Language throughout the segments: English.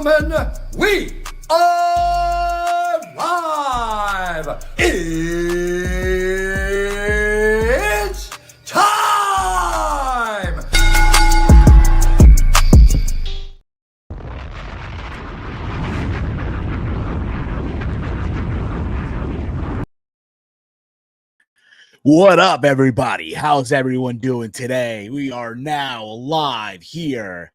gentlemen, we are live! It's time! What up, everybody? How's everyone doing today? We are now live here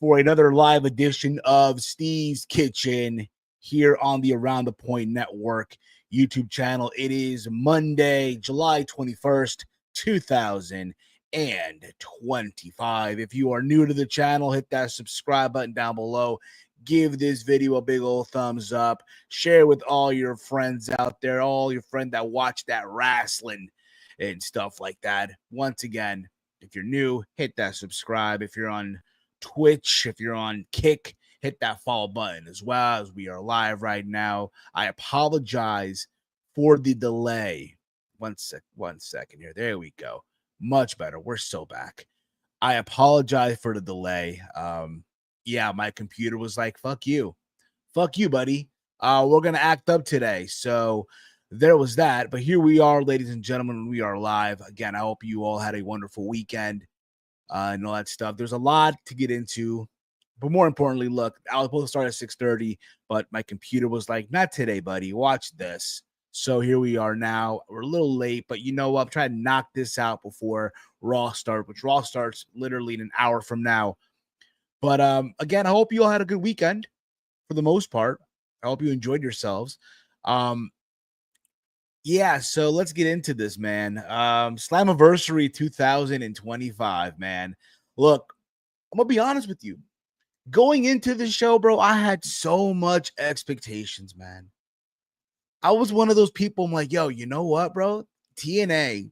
for another live edition of Steve's Kitchen here on the Around the Point Network YouTube channel. It is Monday, July 21st, 2025. If you are new to the channel, hit that subscribe button down below. Give this video a big old thumbs up. Share with all your friends out there, all your friends that watch that wrestling and stuff like that. Once again, if you're new, hit that subscribe. If you're on Twitch, if you're on Kick, hit that follow button as well, as we are live right now. I apologize for the delay. One second here. There we go. Much better. We're so back. I apologize for the delay. Yeah, my computer was like, fuck you, buddy. We're gonna act up today. So there was that, but here we are, ladies and gentlemen. We are live again. I hope you all had a wonderful weekend and all that stuff. There's a lot to get into, but more importantly, look, I was supposed to start at 6:30, but my computer was like, not today, buddy. Watch this. So here we are now. We're a little late, but you know what? I'm trying to knock this out before Raw starts, which Raw starts literally in an hour from now. But again, I hope you all had a good weekend for the most part. I hope you enjoyed yourselves. Yeah, so let's get into this, man. Slammiversary 2025, man. Look, I'm gonna be honest with you. Going into the show, bro, I had so much expectations, man. I was one of those people. I'm like, yo, you know what, bro? TNA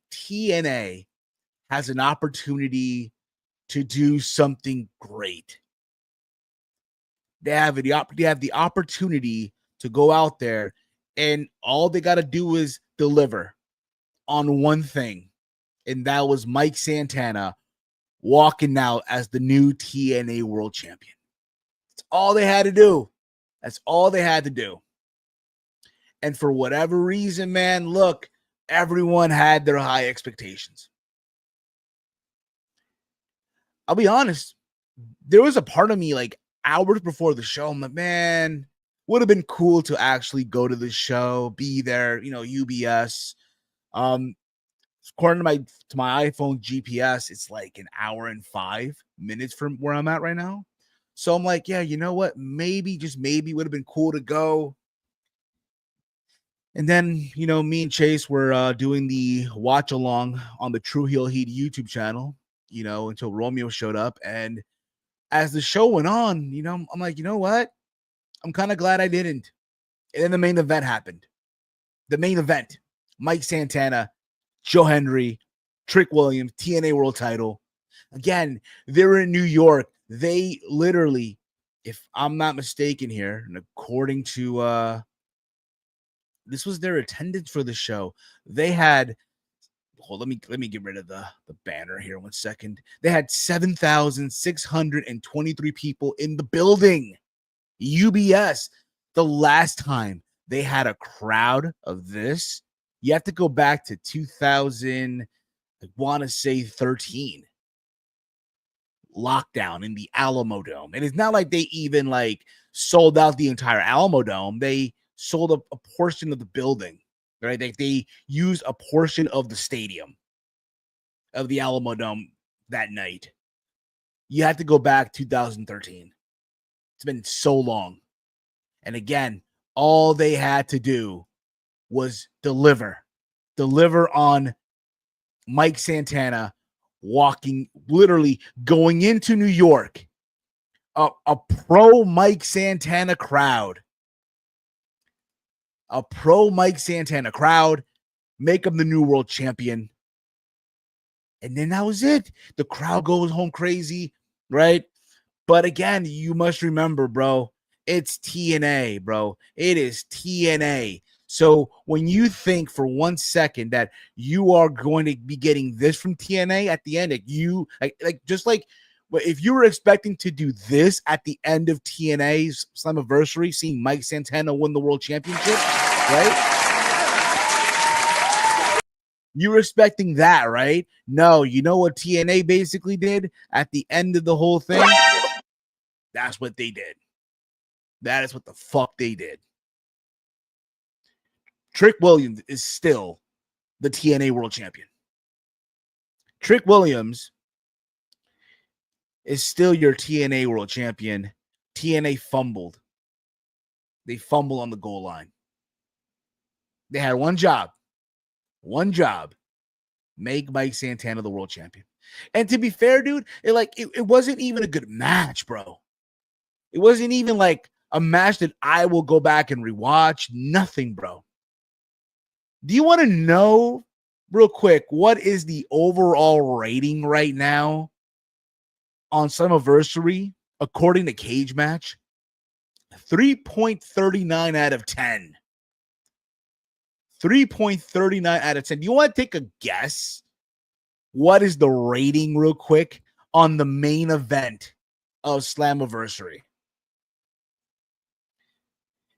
has an opportunity to do something great. They have the opportunity to go out there, and all they got to do is deliver on one thing, and that was Mike Santana walking out as the new TNA World Champion. That's all they had to do. That's all they had to do. And for whatever reason, man, look, everyone had their high expectations. I'll be honest, there was a part of me, like, hours before the show, I'm like, man, would have been cool to actually go to the show, be there, you know, UBS. According to my iPhone GPS, it's like an hour and 5 minutes from where I'm at right now. So I'm like, yeah, you know what? Maybe, just maybe, would have been cool to go. And then, you know, me and Chase were doing the watch along on the True Heel Heat YouTube channel, you know, until Romeo showed up. And as the show went on, you know, I'm like, you know what? I'm kind of glad I didn't. And then the main event happened. The main event, Mike Santana, Joe Hendry, Trick Williams, TNA World Title. Again, they're in New York. They literally, if I'm not mistaken here, and according to this was their attendance for the show, they had, hold, let me get rid of the banner here 1 second. They had 7,623 people in the building. UBS. The last time they had a crowd of this, you have to go back to 2000, I want to say 13. Lockdown in the Alamo Dome. And it's not like they even like sold out the entire Alamo Dome. They sold a portion of the building, right? They used a portion of the stadium of the Alamo Dome that night. You have to go back 2013. It's been so long. And again, all they had to do was deliver on Mike Santana walking, literally going into New York, a pro Mike Santana crowd, make him the new world champion. And then that was it. The crowd goes home crazy, right? But again, you must remember, bro, it's TNA, bro. It is TNA. So when you think for 1 second that you are going to be getting this from TNA at the end, like just like But if you were expecting to do this at the end of TNA's Slammiversary, seeing Mike Santana win the world championship, right? You were expecting that, right? No, you know what TNA basically did at the end of the whole thing? That's what they did. That is what the fuck they did. Trick Williams is still the TNA world champion. Trick Williams is still your TNA world champion. TNA fumbled. They fumbled on the goal line. They had one job. Make Mike Santana the world champion. And to be fair, dude, it wasn't even a good match, bro. It wasn't even like a match that I will go back and rewatch. Nothing, bro. Do you want to know real quick what is the overall rating right now on Slammiversary according to Cage Match? 3.39 out of 10. 3.39 out of 10. Do you want to take a guess? What is the rating real quick on the main event of Slammiversary?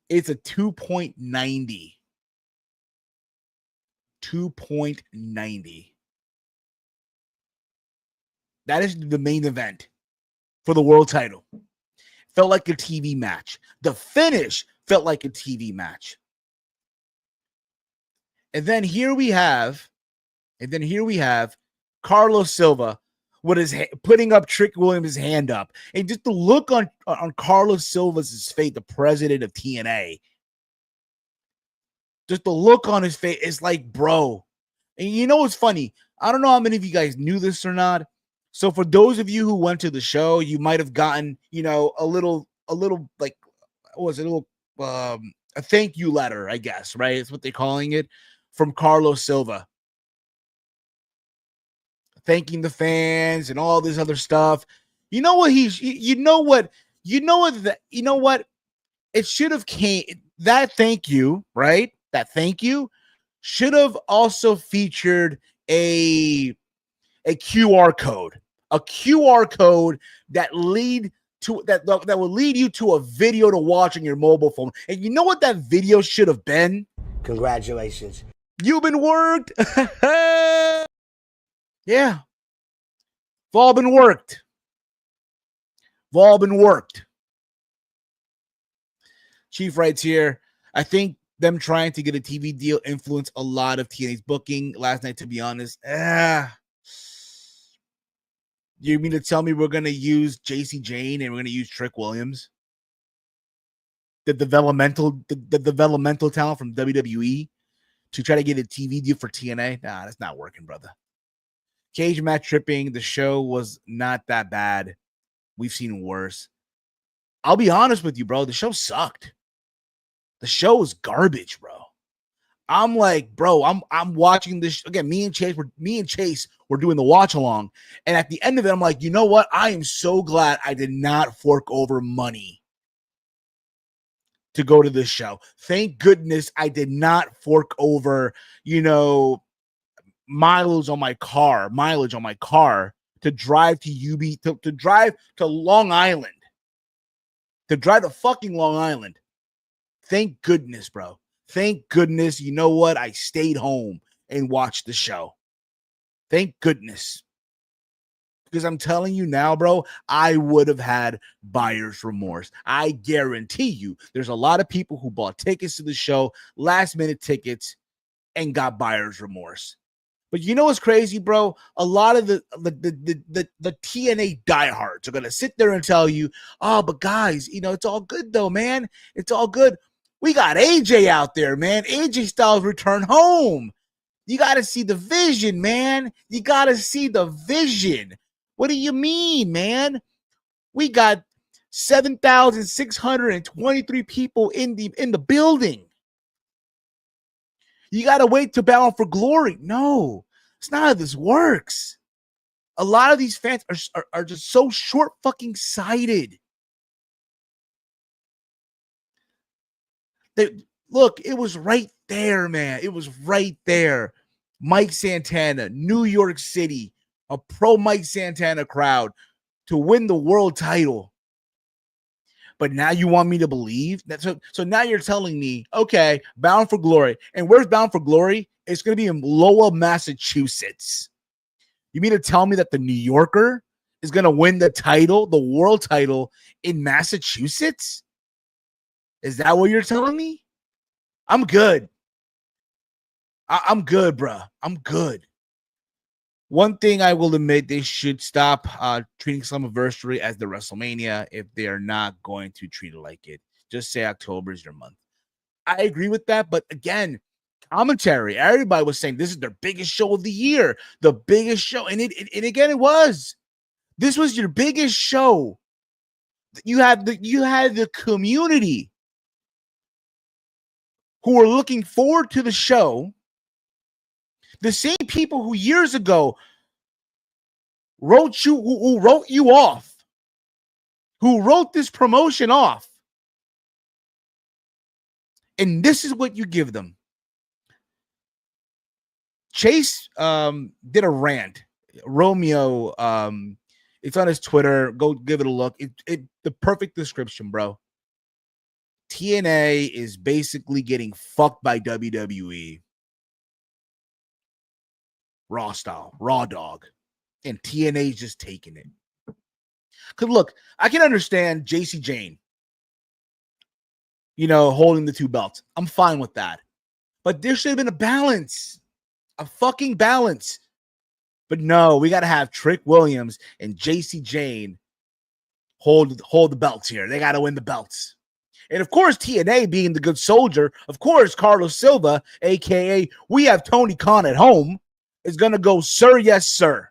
It's a 2.90. 2.90. That is the main event for the world title. Felt like a TV match. The finish felt like a TV match. And then here we have Carlos Silva with his putting up Trick Williams' hand up. And just the look on Carlos Silva's face, the president of TNA. Just the look on his face is like, bro. And you know what's funny? I don't know how many of you guys knew this or not. So for those of you who went to the show, you might have gotten, a little like, what was it? A thank you letter, I guess, right? It's what they're calling it, from Carlos Silva. Thanking the fans and all this other stuff. You know what? It should have came, that thank you, right? That thank you should have also featured a QR code. A QR code that will lead you to a video to watch on your mobile phone. And you know what that video should have been? Congratulations. You've been worked. Yeah. We've all been worked. Chief writes here, I think them trying to get a TV deal influenced a lot of TNA's booking last night, to be honest. You mean to tell me we're going to use JC Jane and we're going to use Trick Williams? The developmental talent from WWE to try to get a TV deal for TNA? Nah, that's not working, brother. Cage match tripping. The show was not that bad. We've seen worse. I'll be honest with you, bro. The show sucked. The show was garbage, bro. I'm like, bro, I'm watching this again. Me and Chase were doing the watch along, and at the end of it, I'm like, you know what? I am so glad I did not fork over money to go to this show. Thank goodness I did not fork over, mileage on my car to drive to to drive to Long Island, to drive to fucking Long Island. Thank goodness, bro. Thank goodness. You know what? I stayed home and watched the show. Thank goodness. Because I'm telling you now, bro, I would have had buyer's remorse. I guarantee you there's a lot of people who bought tickets to the show, last minute tickets, and got buyer's remorse. But you know what's crazy, bro? A lot of the TNA diehards are going to sit there and tell you, oh, but guys, it's all good though, man. It's all good. We got AJ out there, man. AJ Styles return home. You got to see the vision, man. You got to see the vision. What do you mean, man? We got 7,623 people in the building. You got to wait to Bound for Glory. No, it's not how this works. A lot of these fans are just so short fucking sighted. Look, it was right there, man. It was right there. Mike Santana, New York City, a pro Mike Santana crowd. to win the world title. But now you want me to believe that? So now you're telling me, okay, Bound for Glory. And where's Bound for Glory? It's going to be in Lowell, Massachusetts. You mean to tell me that the New Yorker is going to win the title, the world title in Massachusetts? Is that what you're telling me? I'm good. I'm good, bro. I'm good. One thing I will admit, they should stop treating Slammiversary as the WrestleMania if they are not going to treat it like it. Just say October is your month. I agree with that, but again, commentary, everybody was saying this is their biggest show of the year, the biggest show, and again it was. This was your biggest show. You had the community who were looking forward to the show. The same people who years ago wrote you off, who wrote this promotion off. And this is what you give them. Chase did a rant. Romeo, it's on his Twitter. Go give it a look. The perfect description, bro. TNA is basically getting fucked by WWE. Raw style, raw dog. And TNA is just taking it. Because look, I can understand JC Jane, holding the two belts. I'm fine with that. But there should have been a balance. A fucking balance. But no, we got to have Trick Williams and JC Jane hold the belts here. They got to win the belts. And of course, TNA being the good soldier, of course, Carlos Silva, a.k.a. we have Tony Khan at home, is going to go, sir, yes, sir.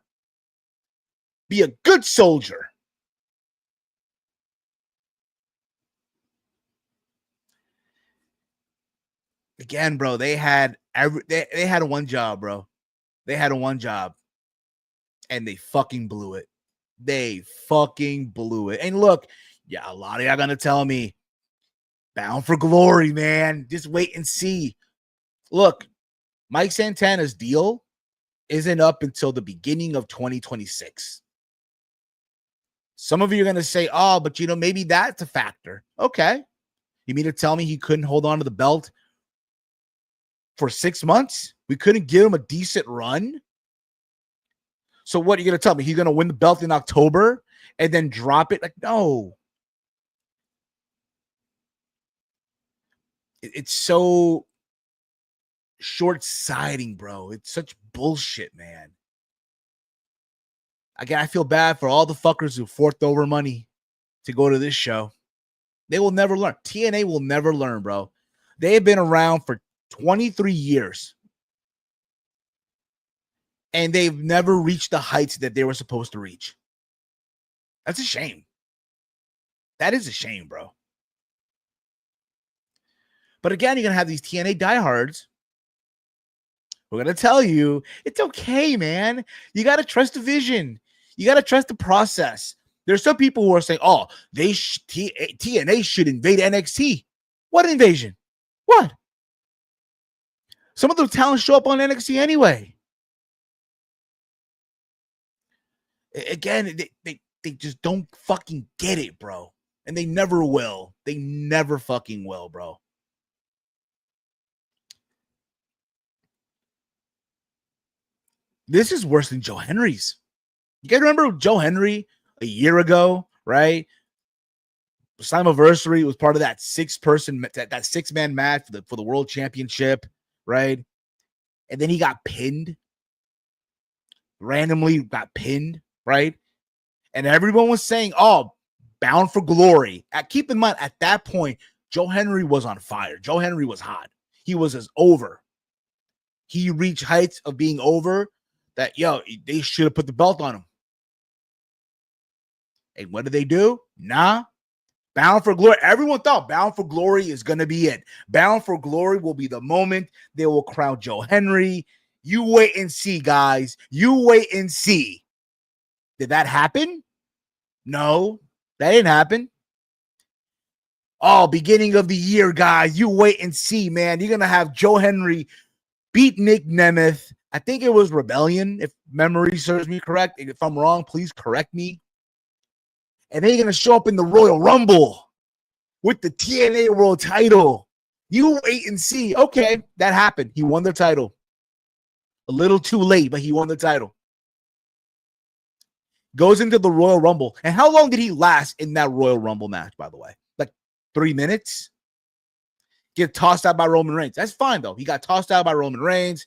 Be a good soldier. Again, bro, they had one job, bro. They had one job. And they fucking blew it. They fucking blew it. And look, yeah, a lot of y'all gonna tell me, Bound for Glory, man. Just wait and see. Look, Mike Santana's deal isn't up until the beginning of 2026. Some of you are going to say, oh, but maybe that's a factor. Okay. You mean to tell me he couldn't hold on to the belt for 6 months? We couldn't give him a decent run? So what are you going to tell me? He's going to win the belt in October and then drop it? Like, no. It's so short-sighting, bro. It's such bullshit, man. Again, I feel bad for all the fuckers who forked over money to go to this show. They will never learn. TNA will never learn, bro. They have been around for 23 years. And they've never reached the heights that they were supposed to reach. That's a shame. That is a shame, bro. But again, you're going to have these TNA diehards. We're going to tell you, it's okay, man. You got to trust the vision. You got to trust the process. There's some people who are saying, oh, TNA should invade NXT. What invasion? What? Some of the talents show up on NXT anyway. Again, they just don't fucking get it, bro. And they never will. They never fucking will, bro. This is worse than Joe Henry's. You guys remember Joe Henry a year ago, right? Slammiversary was part of that six-man match for the world championship, right? And then he got pinned. Randomly got pinned, right? And everyone was saying, oh, Bound for Glory. Keep in mind, at that point, Joe Henry was on fire. Joe Henry was hot. He was as over. He reached heights of being over that, they should have put the belt on him. And what did they do? Nah. Bound for Glory. Everyone thought Bound for Glory is going to be it. Bound for Glory will be the moment they will crown Joe Henry. You wait and see, guys. You wait and see. Did that happen? No, that didn't happen. Oh, beginning of the year, guys. You wait and see, man. You're going to have Joe Henry beat Nick Nemeth. I think it was Rebellion, if memory serves me correct. If I'm wrong, please correct me. and they're going to show up in the Royal Rumble with the TNA World title. You wait and see. Okay, that happened. He won the title. A little too late, but he won the title. Goes into the Royal Rumble. And how long did he last in that Royal Rumble match, by the way? Like 3 minutes? Get tossed out by Roman Reigns. That's fine, though. He got tossed out by Roman Reigns.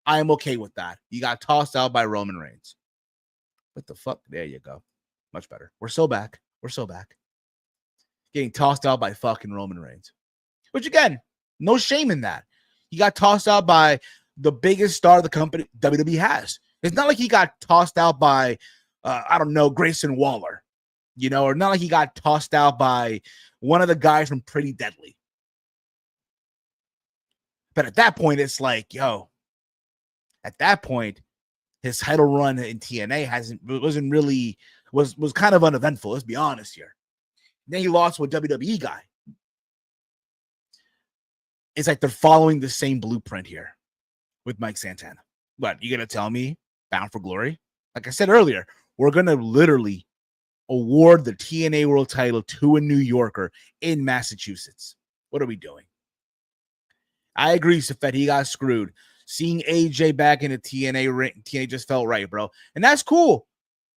I am okay with that. He got tossed out by Roman Reigns. What the fuck? There you go. Much better. We're so back. We're so back. Getting tossed out by fucking Roman Reigns. Which, again, no shame in that. He got tossed out by the biggest star the company WWE has. It's not like he got tossed out by, I don't know, Grayson Waller. You know, or not like he got tossed out by one of the guys from Pretty Deadly. But at that point, it's like, yo, at that point, his title run in TNA was kind of uneventful. Let's be honest here. Then he lost to a WWE guy. It's like they're following the same blueprint here with Mike Santana. But you gonna tell me Bound for Glory? Like I said earlier, we're gonna literally award the TNA World title to a New Yorker in Massachusetts. What are we doing? I agree, Safet. He got screwed. Seeing AJ back in the TNA ring, TNA just felt right, bro. And that's cool.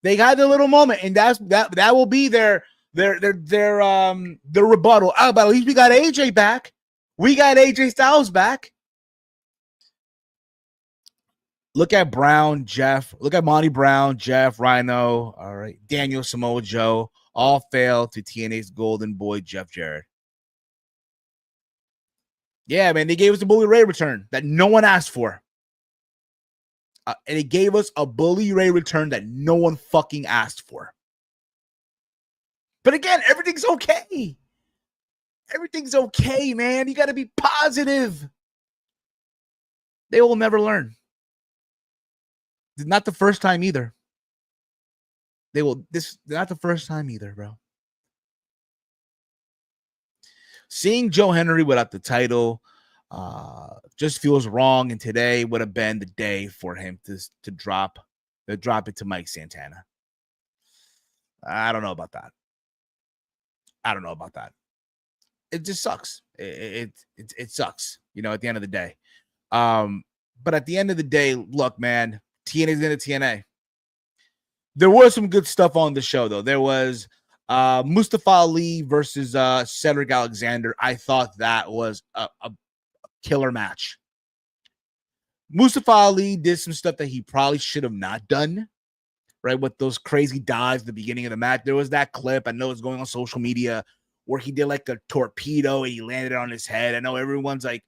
They got their little moment, and that will be their rebuttal. Oh, but at least we got AJ back. We got AJ Styles back. Look at Brown, Jeff. Look at Monty Brown, Jeff, Rhino. All right. Daniel, Samoa Joe. All failed to TNA's golden boy, Jeff Jarrett. Yeah, man. They gave us a Bully Ray return that no one asked for. And it gave us a Bully Ray return that no one fucking asked for. But again, everything's okay. Everything's okay, man. You got to be positive. They will never learn. It's not the first time either. They're not the first time either, bro. Seeing Joe Henry without the title just feels wrong, and today would have been the day for him to drop it to Mike Santana. I don't know about that. It just sucks. It sucks, you know, at the end of the day. But at the end of the day, look, man, TNA's in a TNA. There was some good stuff on the show, though. There was Mustafa Ali versus Cedric Alexander. I thought that was a killer match. Mustafa Ali did some stuff that he probably should have not done, right? With those crazy dives at the beginning of the match. There was that clip, I know it's going on social media, where he did like a torpedo and he landed on his head. I know everyone's like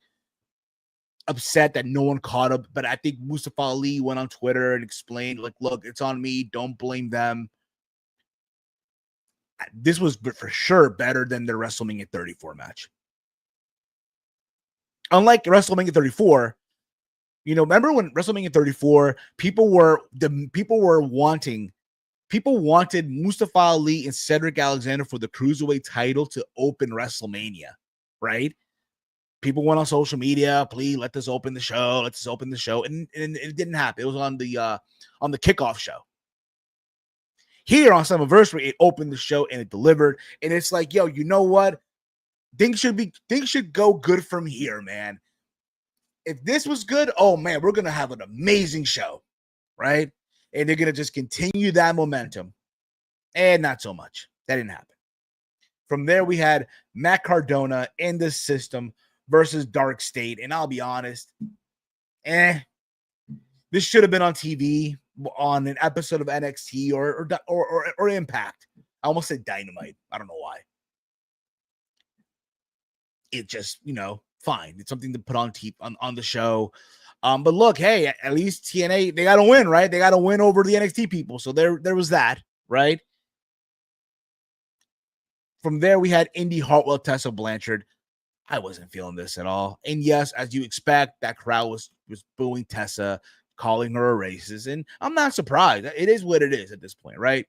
upset that no one caught up, but I think Mustafa Ali went on Twitter and explained, like, look, it's on me. Don't blame them. This was for sure better than the WrestleMania 34 match. Unlike WrestleMania 34, you know, remember when WrestleMania 34, people wanted Mustafa Ali and Cedric Alexander for the Cruiserweight title to open WrestleMania, right? People went on social media, please let us open the show. Let's just open the show. And it didn't happen. It was on the kickoff show. Here on Slammiversary, it opened the show and it delivered. And it's like, yo, you know what? Things should go good from here, man. If this was good, oh man, we're gonna have an amazing show, right? And they're gonna just continue that momentum. And not so much. That didn't happen. From there, we had Matt Cardona in the system versus Dark State. And I'll be honest, this should have been on TV on an episode of NXT or Impact. I almost said Dynamite. I don't know why. It just, you know, fine. It's something to put on on the show. But look, hey, at least TNA, they got to win, right? They got to win over the NXT people. So there was that, right? From there, we had Indy Hartwell, Tessa Blanchard. I wasn't feeling this at all. And yes, as you expect, that crowd was booing Tessa, calling her a racist. And I'm not surprised. It is what it is at this point, right?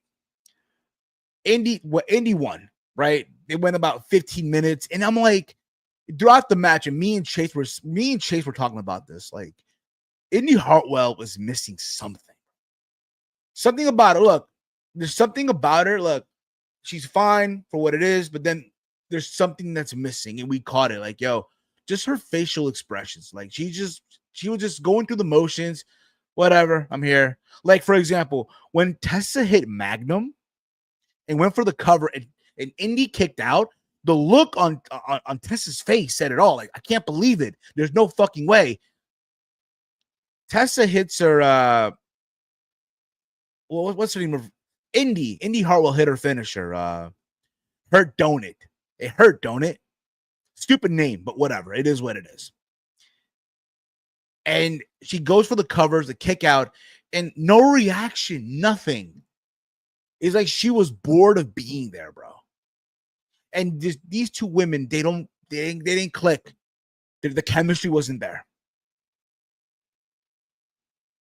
Indy won, right? It went about 15 minutes. And I'm like, throughout the match, and me and Chase were talking about this. Like, Indy Hartwell was missing something. Something about it. Look, there's something about her. Look, she's fine for what it is, but then there's something that's missing, and we caught it. Like, yo, just her facial expressions. Like, she was just going through the motions. Whatever, I'm here. Like, for example, when Tessa hit Magnum and went for the cover and Indy kicked out, the look on Tessa's face said it all. Like, I can't believe it. There's no fucking way. Tessa hits her, well, what's her name of Indy Hartwell hit her finisher. Hurt, don't it? It hurt, don't it? Stupid name, but whatever. It is what it is. And she goes for the covers, the kick out, and no reaction, nothing. It's like she was bored of being there, bro. And these two women, they didn't click. The chemistry wasn't there.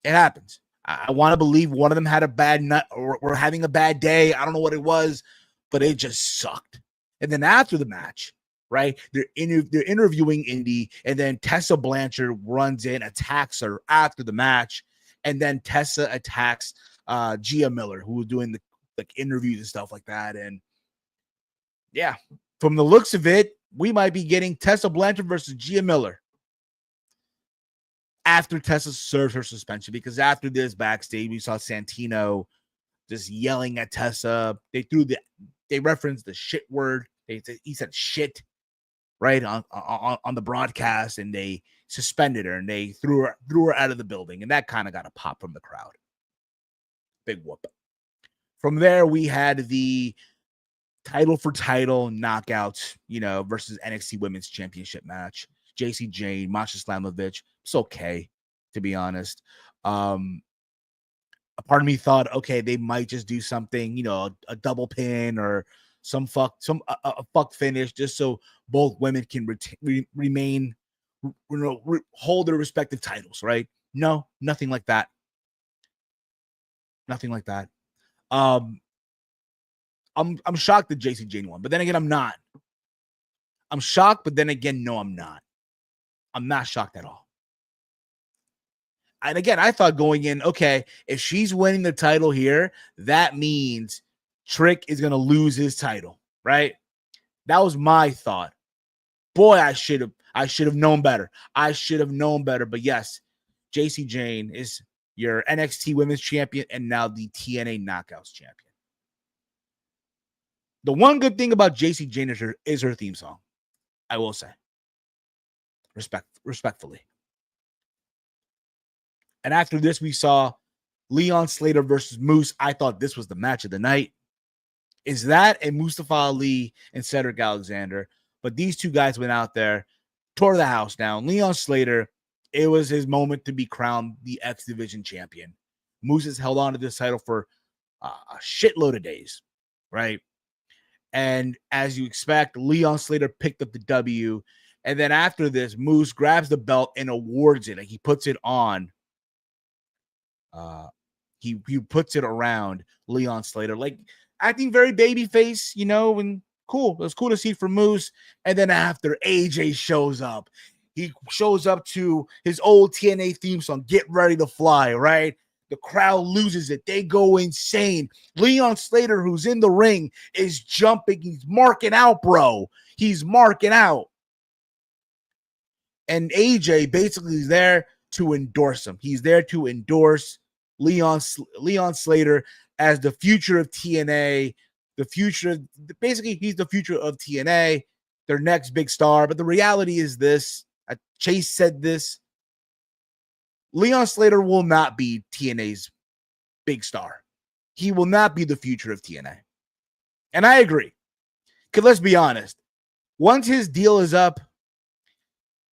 It happens. I want to believe one of them had a bad nut or were having a bad day. I don't know what it was, but it just sucked. And then after the match, right, they're interviewing Indy, and then Tessa Blanchard runs in, attacks her after the match, and then Tessa attacks Gia Miller, who was doing the interviews and stuff like that. And yeah, from the looks of it, we might be getting Tessa Blanchard versus Gia Miller after Tessa serves her suspension, because after this backstage, we saw Santino just yelling at Tessa. They referenced the shit word. He said shit right on the broadcast, and they suspended her and they threw her out of the building, and that kind of got a pop from the crowd. Big whoop. From there, we had the title for title knockouts, versus NXT Women's Championship match. JC Jane, Masha Slamovich. It's okay, to be honest. A part of me thought, okay, they might just do something, a double pin or some fuck finish, just so both women can remain, hold their respective titles, right? No, nothing like that. Nothing like that. I'm shocked that JC Jane won, but then again, I'm not. I'm shocked, but then again, no, I'm not. I'm not shocked at all. And again, I thought going in, okay, if she's winning the title here, that means Trick is going to lose his title, right? That was my thought. Boy, I should have known better. I should have known better. But yes, JC Jane is your NXT Women's Champion and now the TNA Knockouts Champion. The one good thing about JC Jane is her theme song, I will say. Respectfully. And after this, we saw Leon Slater versus Moose. I thought this was the match of the night. Is that and Mustafa Ali and Cedric Alexander? But these two guys went out there, tore the house down. Leon Slater, it was his moment to be crowned the X Division champion. Moose has held on to this title for a shitload of days, right? And as you expect, Leon Slater picked up the W. And then after this, Moose grabs the belt and awards it. Like, he puts it on. He puts it around Leon Slater, like acting very babyface, and cool. It was cool to see from Moose. And then after, AJ shows up. He shows up to his old TNA theme song, Get Ready to Fly, right? The crowd loses it. They go insane. Leon Slater, who's in the ring, is jumping. He's marking out, bro. He's marking out. And AJ basically is there to endorse him. He's there to endorse Leon Slater as the future of TNA, basically he's the future of TNA, their next big star. But the reality is this, Chase said this, Leon Slater will not be TNA's big star. He will not be the future of TNA. And I agree. Because let's be honest, once his deal is up,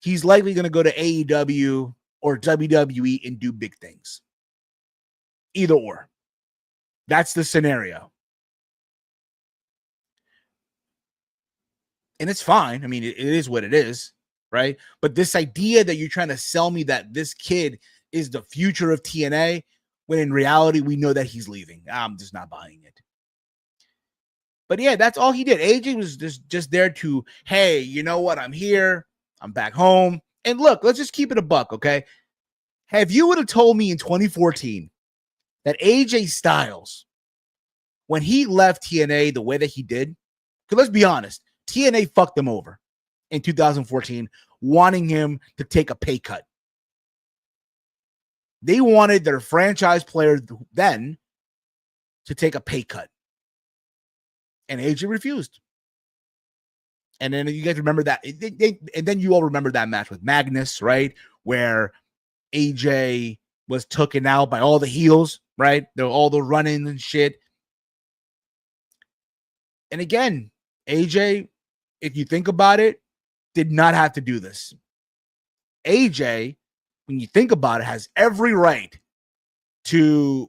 he's likely going to go to AEW or WWE and do big things. Either or. That's the scenario. And it's fine. I mean, it is what it is, right? But this idea that you're trying to sell me that this kid is the future of TNA, when in reality, we know that he's leaving. I'm just not buying it. But yeah, that's all he did. AJ was just there to, hey, you know what? I'm here. I'm back home. And look, let's just keep it a buck, okay? Have you would have told me in 2014 that AJ Styles when he left TNA the way that he did, because let's be honest, TNA fucked him over in 2014, wanting him to take a pay cut. They wanted their franchise player then to take a pay cut. And AJ refused. And then you guys remember that. And then you all remember that match with Magnus, right? Where AJ was taken out by all the heels, right? All the run-ins and shit. And again, AJ, if you think about it, did not have to do this. AJ, when you think about it, has every right to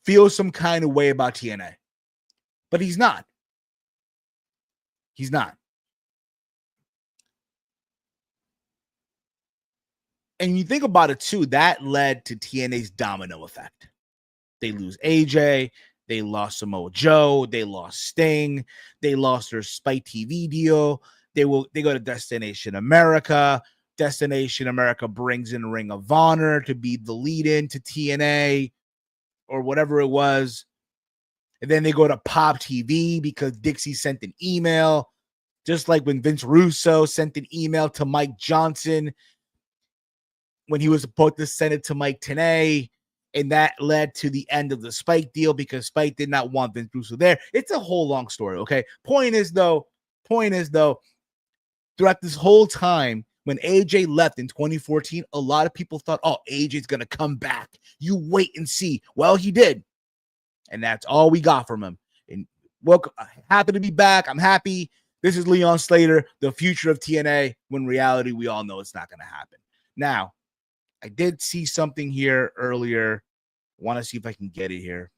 feel some kind of way about TNA. But he's not. He's not. And you think about it too, that led to TNA's domino effect. They lose AJ, they lost Samoa Joe, they lost Sting, they lost their Spike TV deal. They go to Destination America. Destination America brings in Ring of Honor to be the lead-in to TNA or whatever it was. And then they go to Pop TV because Dixie sent an email, just like when Vince Russo sent an email to Mike Johnson when he was supposed to send it to Mike Tenay, and that led to the end of the Spike deal because Spike did not want Vince Russo there. It's a whole long story, okay? Point is though, throughout this whole time, when AJ left in 2014, a lot of people thought, oh, AJ's going to come back. You wait and see. Well, he did. And that's all we got from him. And welcome, happy to be back. I'm happy. This is Leon Slater, the future of TNA, when in reality, we all know it's not going to happen. Now, I did see something here earlier. I want to see if I can get it here.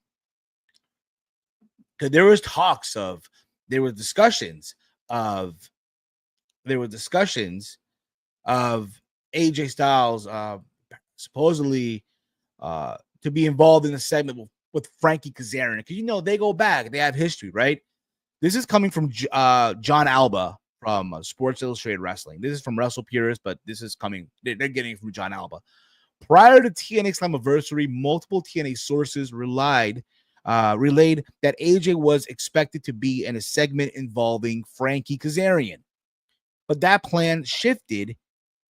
Because there were discussions of AJ Styles supposedly to be involved in a segment with Frankie Kazarian. Because, they go back. They have history, right? This is coming from John Alba from Sports Illustrated Wrestling. This is from Wrestle Purist, but this is coming. They're getting it from John Alba. Prior to TNA Slammiversary, multiple TNA sources relayed that AJ was expected to be in a segment involving Frankie Kazarian. But that plan shifted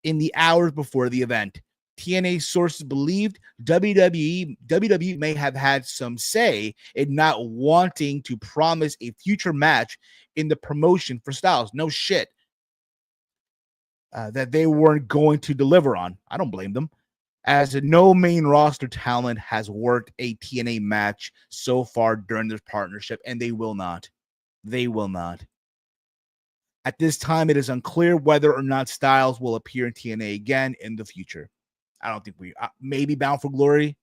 in the hours before the event. TNA sources believed WWE may have had some say in not wanting to promise a future match in the promotion for Styles. No shit. That they weren't going to deliver on. I don't blame them, as no main roster talent has worked a TNA match so far during this partnership, and they will not. They will not. At this time, it is unclear whether or not Styles will appear in TNA again in the future. I don't think maybe Bound for Glory.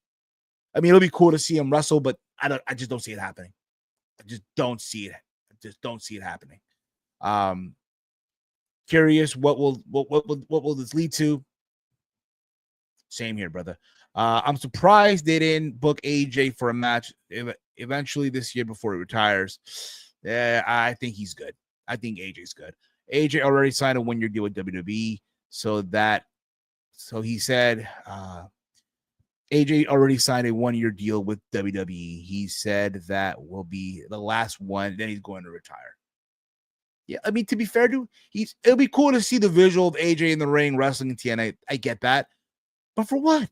I mean, it'll be cool to see him wrestle, but I just don't see it happening. I just don't see it happening. Curious what will this lead to? Same here, brother. I'm surprised they didn't book AJ for a match eventually this year before he retires. Yeah, I think he's good. I think AJ's good. AJ already signed a 1-year deal with WWE, so he said AJ already signed a 1-year deal with WWE. He said that will be the last one, then he's going to retire. Yeah, I mean, to be fair, dude, it'll be cool to see the visual of AJ in the ring wrestling in TNA. I get that. But for what?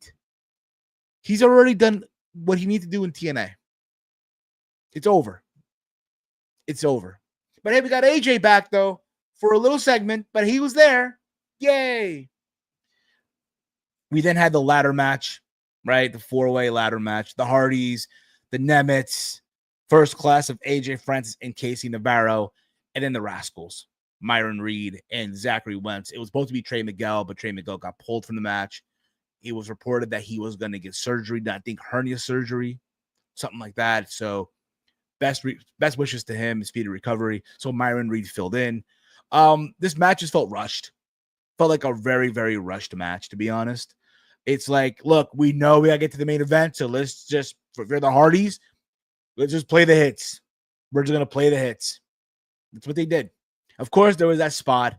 He's already done what he needs to do in TNA. It's over. It's over. But hey, we got AJ back, though, for a little segment, but he was there. Yay. We then had the ladder match, right? The 4-way ladder match. The Hardys, the Nemets, First Class of AJ Francis and Casey Navarro, and then the Rascals, Myron Reed and Zachary Wentz. It was supposed to be Trey Miguel, but Trey Miguel got pulled from the match. It was reported that he was going to get surgery, I think hernia surgery, something like that. So best wishes to him, speedy recovery. So Myron Reed filled in. This match just felt rushed. Felt like a very, very rushed match, to be honest. It's like, look, we know we got to get to the main event, so let's just, for the Hardys, let's just play the hits. We're just going to play the hits. That's what they did. Of course, there was that spot.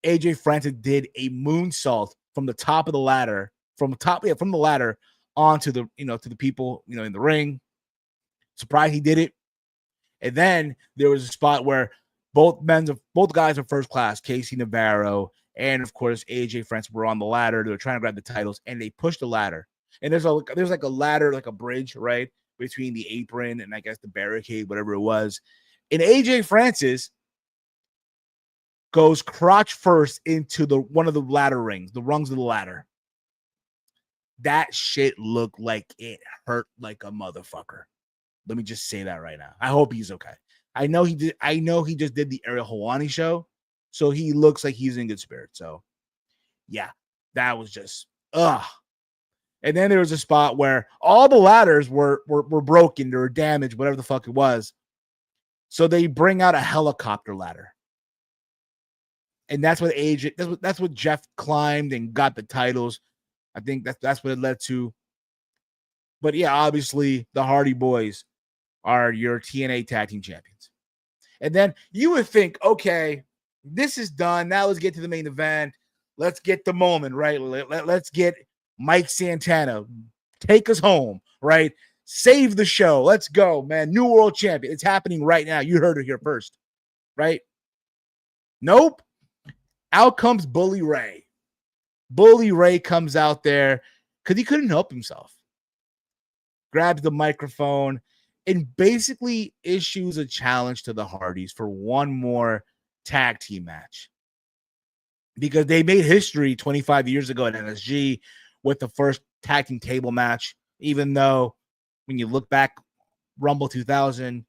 AJ Francis did a moonsault from the top of the ladder, from the ladder onto the, to the people, in the ring. Surprised he did it. And then there was a spot where both guys are first class, Casey Navarro and of course AJ France were on the ladder. They were trying to grab the titles, and they pushed the ladder. And there's like a ladder, like a bridge, right, between the apron and I guess the barricade, whatever it was. And AJ Francis goes crotch first into one of the ladder rings, the rungs of the ladder. That shit looked like it hurt like a motherfucker. Let me just say that right now. I hope he's okay. I know he just did the Ariel Helwani show, so he looks like he's in good spirits. So, yeah, that was just ugh. And then there was a spot where all the ladders were broken, they were damaged, whatever the fuck it was. So they bring out a helicopter ladder. And that's what that's what Jeff climbed and got the titles. I think that's what it led to. But yeah, obviously the Hardy Boys are your TNA Tag Team Champions. And then you would think, okay, this is done. Now let's get to the main event. Let's get the moment, right? Let's get Mike Santana. Take us home, right? Save the show. Let's go, man. New World Champion. It's happening right now. You heard it here first, right? Nope. Out comes Bully Ray. Bully Ray comes out there because he couldn't help himself. Grabs the microphone and basically issues a challenge to the Hardys for one more tag team match. Because they made history 25 years ago at NSG with the first tag team table match, even though when you look back, Rumble 2000,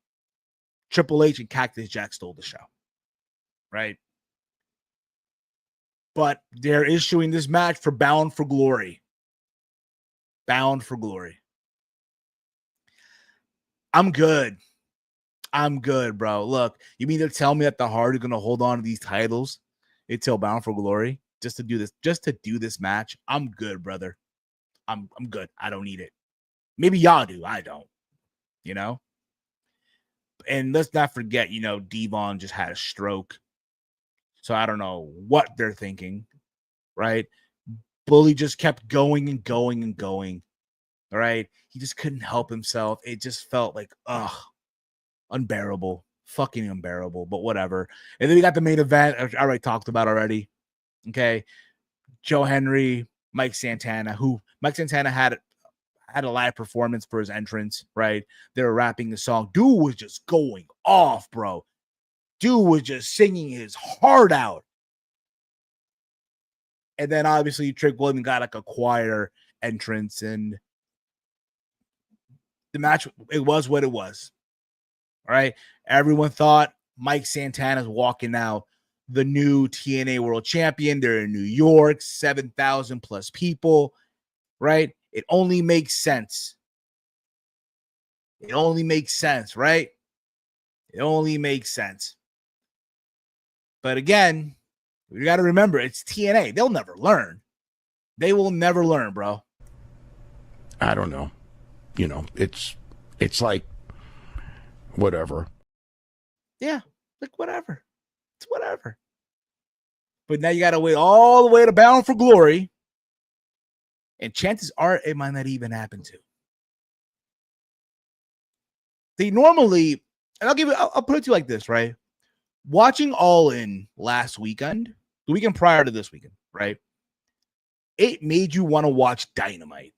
Triple H and Cactus Jack stole the show, right? But they're issuing this match for Bound for Glory. Bound for Glory. I'm good. I'm good, bro. Look, you mean to tell me that the Hard are going to hold on to these titles until Bound for Glory just to do this match? I'm good, brother. I'm good. I don't need it. Maybe y'all do. I don't. You know? And let's not forget, Devon just had a stroke. So I don't know what they're thinking, right? Bully just kept going and going and going. All right. He just couldn't help himself. It just felt like, unbearable. Fucking unbearable, but whatever. And then we got the main event, I already talked about already. Okay. Joe Henry, Mike Santana, who Mike Santana had a live performance for his entrance, right? They were rapping the song. Dude was just going off, bro. Dude was just singing his heart out. And then obviously Trick Williams got like a quieter entrance, and the match, it was what it was. All right. Everyone thought Mike Santana's walking out the new TNA World Champion. They're in New York, 7,000 plus people, right? It only makes sense. It only makes sense, right? It only makes sense. But again, you got to remember, it's TNA. They'll never learn. They will never learn, bro. I don't know. It's like whatever. Yeah, like whatever. It's whatever. But now you got to wait all the way to Bound for Glory. And chances are it might not even happen to. They normally, and I'll put it to you like this, right? Watching All In last weekend, the weekend prior to this weekend, right? It made you want to watch Dynamite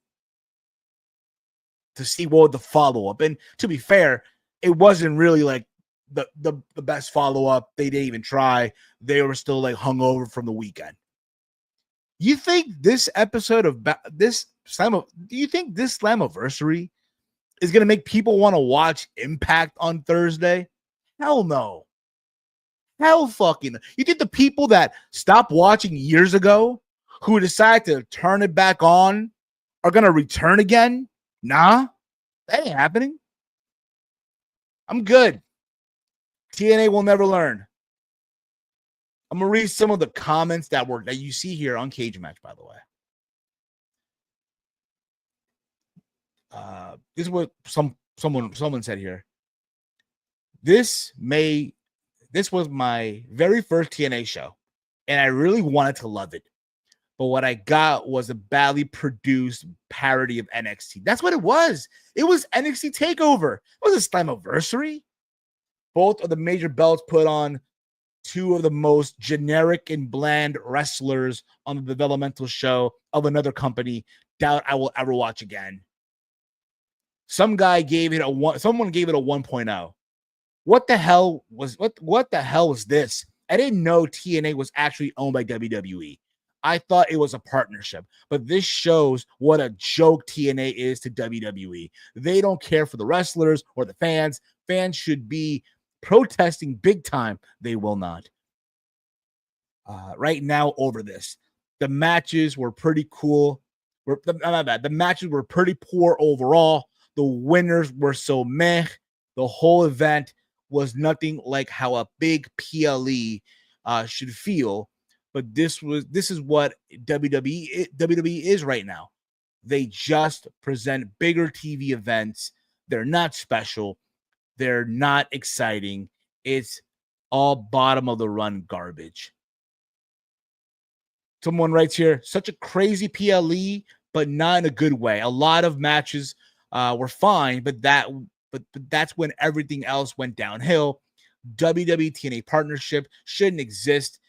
to see what the follow-up. And to be fair, it wasn't really like the best follow-up. They didn't even try. They were still like hungover from the weekend. You think this episode of this Slammiversary is going to make people want to watch Impact on Thursday? Hell no. Hell fucking. You think the people that stopped watching years ago who decide to turn it back on are going to return again? Nah, that ain't happening. I'm good. TNA will never learn. I'm going to read some of the comments that you see here on Cage Match, by the way. This is what someone said here. This was my very first TNA show, and I really wanted to love it. But what I got was a badly produced parody of NXT. That's what it was. It was NXT TakeOver. It was a Slammiversary. Both of the major belts put on two of the most generic and bland wrestlers on the developmental show of another company. Doubt I will ever watch again. Someone gave it a 1.0. What the hell was this? I didn't know TNA was actually owned by WWE. I thought it was a partnership, but this shows what a joke TNA is to WWE. They don't care for the wrestlers or the fans. Fans should be protesting big time. They will not. Right now over this. The matches were pretty cool. The matches were pretty poor overall. The winners were so meh. The whole event was nothing like how a big PLE should feel. But this is what WWE is right now. They just present bigger TV events. They're not special. They're not exciting. It's all bottom of the run garbage. Someone writes here, such a crazy PLE, but not in a good way. A lot of matches were fine, but that's when everything else went downhill. WWE TNA partnership shouldn't exist.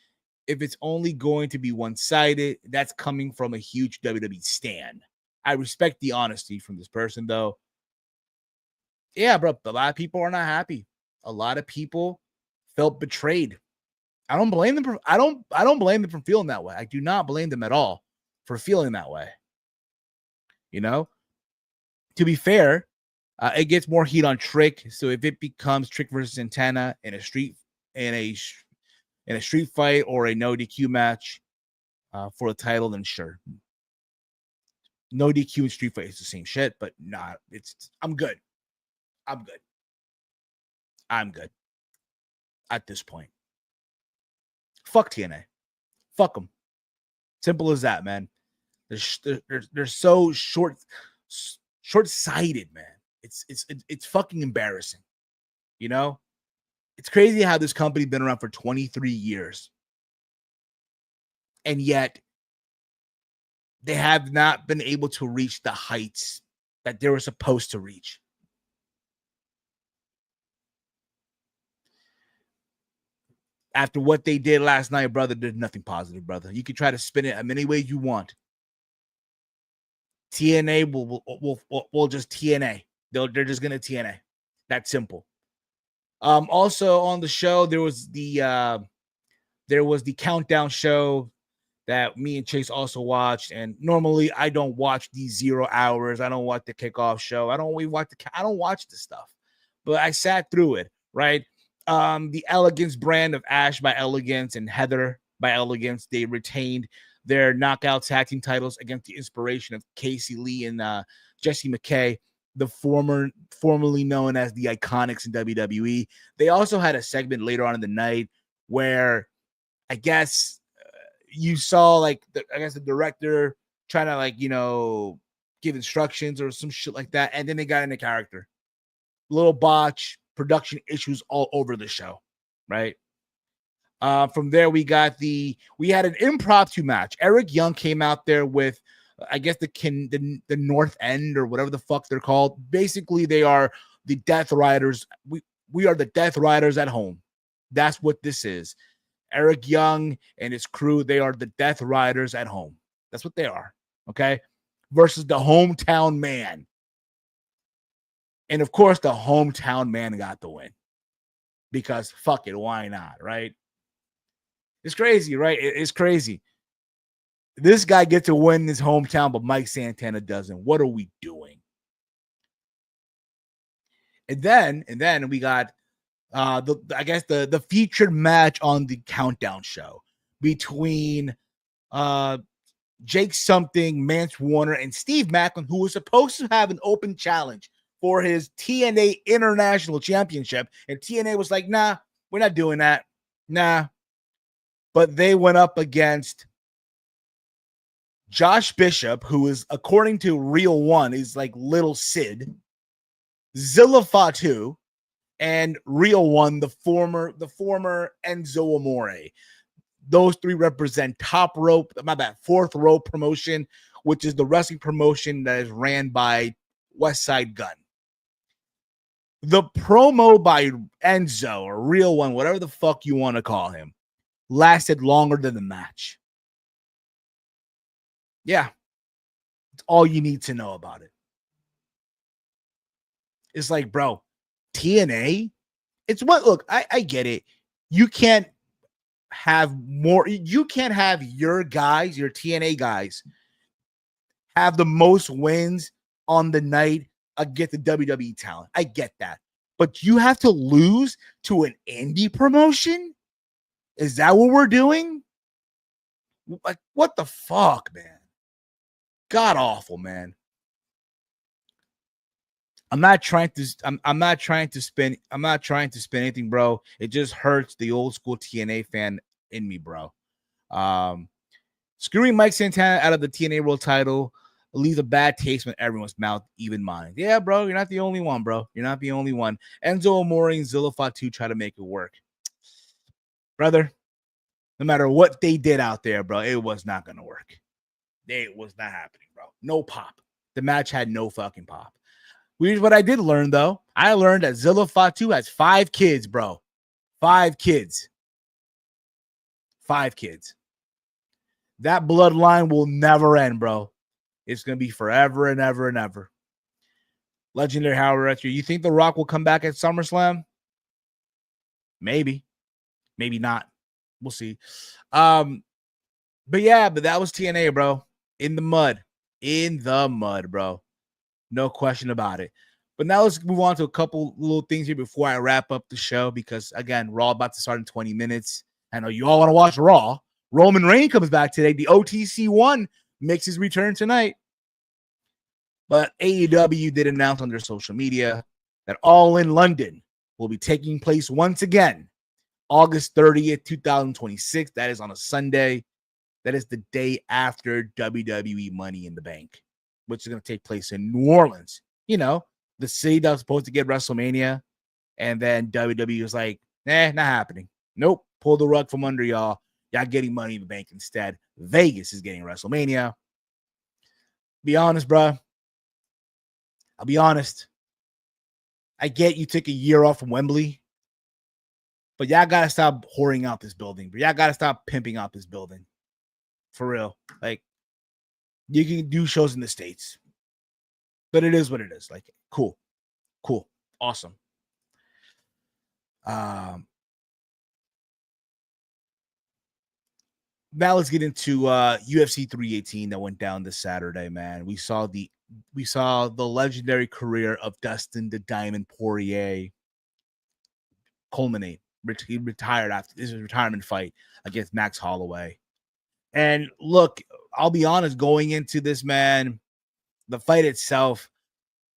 If it's only going to be one-sided, that's coming from a huge WWE stan. I respect the honesty from this person, though. Yeah, bro, a lot of people are not happy. A lot of people felt betrayed. I don't blame them. I don't blame them for feeling that way. I do not blame them at all for feeling that way. You know, to be fair, it gets more heat on Trick. So if it becomes Trick versus Santana in a street fight or a no DQ match for the title, then sure. No DQ and street fight is the same shit, but not. I'm good. I'm good at this point. Fuck TNA. Fuck them. Simple as that, man. They're so short-sighted, man. It's fucking embarrassing. You know? It's crazy how this company been around for 23 years. And yet they have not been able to reach the heights that they were supposed to reach. After what they did last night, brother, there's nothing positive, brother. You can try to spin it as many ways you want. TNA will just TNA. They're just gonna TNA. That's simple. Also on the show, there was the countdown show that me and Chase also watched. And normally I don't watch these 0 hours. I don't watch the kickoff show. I don't watch the stuff. But I sat through it, right? The Elegance brand of Ash by Elegance and Heather by Elegance, they retained their knockout tag team titles against the inspiration of Casey Lee and Jessie McKay, the formerly known as the Iconics in WWE. They also had a segment later on in the night where I guess you saw the director trying to give instructions or some shit like that, and then they got into character. Little botch, production issues all over the show, right? From there, we had an impromptu match. Eric Young came out there with, I guess, the North End or whatever the fuck they're called. Basically, they are the Death Riders. We are the Death Riders at home. That's what this is. Eric Young and his crew, they are the Death Riders at home. That's what they are, okay? Versus the hometown man. And, of course, the hometown man got the win. Because, fuck it, why not, right? It's crazy, right? It's crazy. This guy gets to win in his hometown, but Mike Santana doesn't. What are we doing? And then we got the featured match on the countdown show between Jake Something, Mance Warner, and Steve Macklin, who was supposed to have an open challenge for his TNA International Championship. And TNA was like, nah, we're not doing that. Nah. But they went up against Josh Bishop, who is, according to Real One, is like Little Sid, Zilla Fatu, and Real One, the former Enzo Amore. Those three represent Fourth Rope promotion, which is the wrestling promotion that is ran by West Side Gun. The promo by Enzo, or Real One, whatever the fuck you want to call him, lasted longer than the match. Yeah. It's all you need to know about it. It's like, bro, TNA, it's what, look, I get it. You can't have more, you can't have your guys, your TNA guys, have the most wins on the night against the WWE talent. I get that. But you have to lose to an indie promotion? Is that what we're doing? Like, what the fuck, man? God awful, man. I'm not trying to spin anything, bro. It just hurts the old school TNA fan in me, bro. Screwing Mike Santana out of the TNA World title leaves a bad taste in everyone's mouth, even mine. Yeah, bro, you're not the only one, bro. You're not the only one. Enzo Amore and Zilla Fatu try to make it work. Brother, no matter what they did out there, bro, it was not going to work. It was not happening, bro. No pop. The match had no fucking pop. Here's what I did learn, though. I learned that Zilla Fatu has 5 kids, bro. 5 kids. 5 kids. That bloodline will never end, bro. It's going to be forever and ever and ever. Legendary Howard Retro. You think The Rock will come back at SummerSlam? Maybe. Maybe not. We'll see. But that was TNA, bro. In the mud. In the mud, bro. No question about it. But now let's move on to a couple little things here before I wrap up the show, because, again, Raw about to start in 20 minutes. I know you all want to watch Raw. Roman Reigns comes back today. The OTC1 makes his return tonight. But AEW did announce on their social media that All in London will be taking place once again, August 30th, 2026. That is on a Sunday. That is the day after WWE Money in the Bank, which is going to take place in New Orleans. You know, the city that was supposed to get WrestleMania. And then WWE was like, not happening. Nope. Pull the rug from under y'all. Y'all getting Money in the Bank instead. Vegas is getting WrestleMania. Be honest, bro. I'll be honest. I get you took a year off from Wembley, but y'all got to stop whoring out this building. But y'all got to stop pimping out this building. For real. Like, you can do shows in the States, but it is what it is. Like, cool. Awesome. Now let's get into UFC 318 that went down this Saturday, man. We saw the legendary career of Dustin the Diamond Poirier culminate. He retired after his retirement fight against Max Holloway. And look, I'll be honest, going into this, man, the fight itself,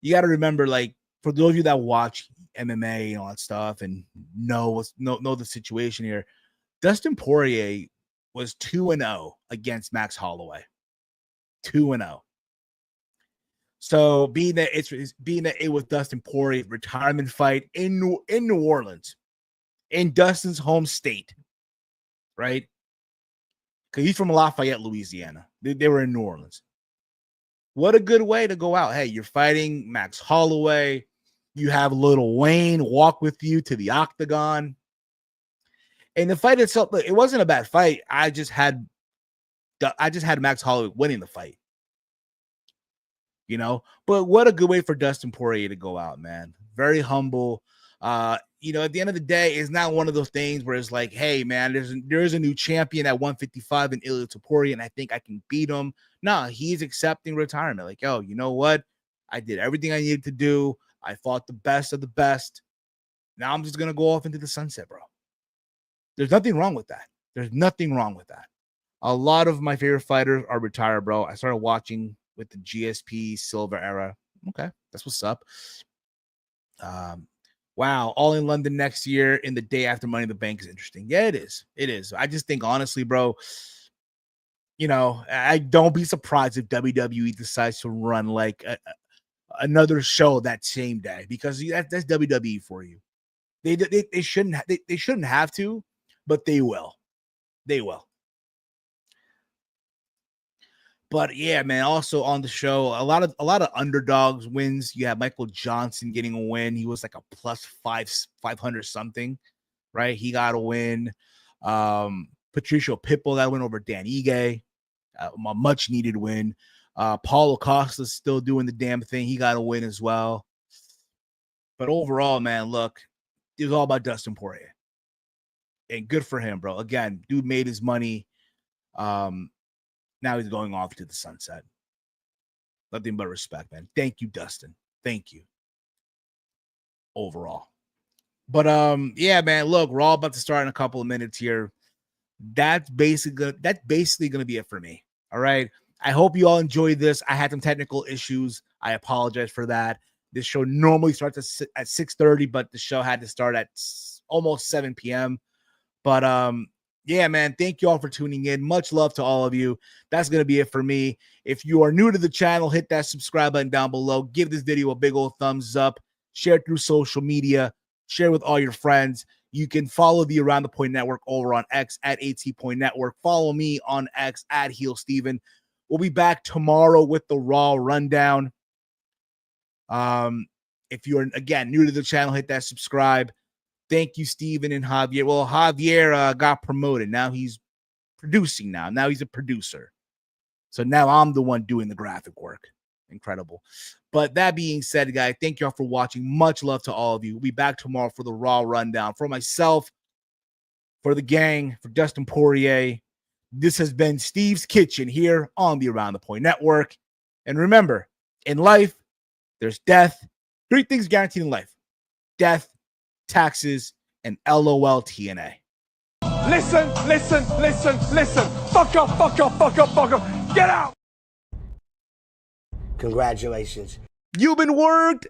you got to remember, like, for those of you that watch MMA and all that stuff and know the situation here, Dustin Poirier was 2-0 against Max Holloway. 2-0. So being that it was Dustin Poirier's retirement fight in New Orleans, in Dustin's home state, right? Because he's from Lafayette, Louisiana. They were in New Orleans. What a good way to go out. Hey, you're fighting Max Holloway. You have Lil Wayne walk with you to the octagon. And the fight itself, it wasn't a bad fight. I just had Max Holloway winning the fight. You know, but what a good way for Dustin Poirier to go out, man. Very humble. You know, at the end of the day, it's not one of those things where it's like, hey, man, there's a new champion at 155 in Ilia Topuria, and I think I can beat him. No, he's accepting retirement. Like, yo, you know what? I did everything I needed to do. I fought the best of the best. Now I'm just going to go off into the sunset, bro. There's nothing wrong with that. There's nothing wrong with that. A lot of my favorite fighters are retired, bro. I started watching with the GSP Silver era. Okay, that's what's up. Wow, All in London next year in the day after Money in the Bank is interesting. Yeah, it is. It is. I just think, honestly, bro, you know, I don't be surprised if WWE decides to run like another show that same day, because that's WWE for you. They shouldn't have to, but they will. They will. But yeah, man, also on the show, a lot of underdogs wins. You have Michael Johnson getting a win. He was like a plus 500 something, right? He got a win. Patricio Pitbull got a win over Dan Ige, a much needed win. Paulo Costa's still doing the damn thing. He got a win as well. But overall, man, look, it was all about Dustin Poirier. And good for him, bro. Again, dude made his money. Now he's going off to the sunset. Nothing but respect, man. Thank you, Dustin. Thank you. Overall. But yeah, man, look, we're all about to start in a couple of minutes here. That's basically going to be it for me. All right. I hope you all enjoyed this. I had some technical issues. I apologize for that. This show normally starts at 6:30, but the show had to start at almost 7 p.m. But yeah, man, thank you all for tuning in. Much love to all of you. That's going to be it for me. If you are new to the channel, hit that subscribe button down below. Give this video a big old thumbs up. Share it through social media. Share with all your friends. You can follow the Around the Point Network over on X at AT Point Network. Follow me on X at Heel Steven. We'll be back tomorrow with the Raw Rundown. If you're, again, new to the channel, hit that subscribe. Thank you, Steven and Javier. Well, Javier got promoted. Now he's producing now. Now he's a producer. So now I'm the one doing the graphic work. Incredible. But that being said, guys, thank you all for watching. Much love to all of you. We'll be back tomorrow for the Raw Rundown. For myself, for the gang, for Dustin Poirier, this has been Steve's Kitchen here on the Around the Point Network. And remember, in life, there's death. 3 things guaranteed in life: death, taxes, and LOLTNA. Listen, listen, listen, listen. Fuck up, fuck up, fuck up, fuck up. Get out! Congratulations. You've been worked.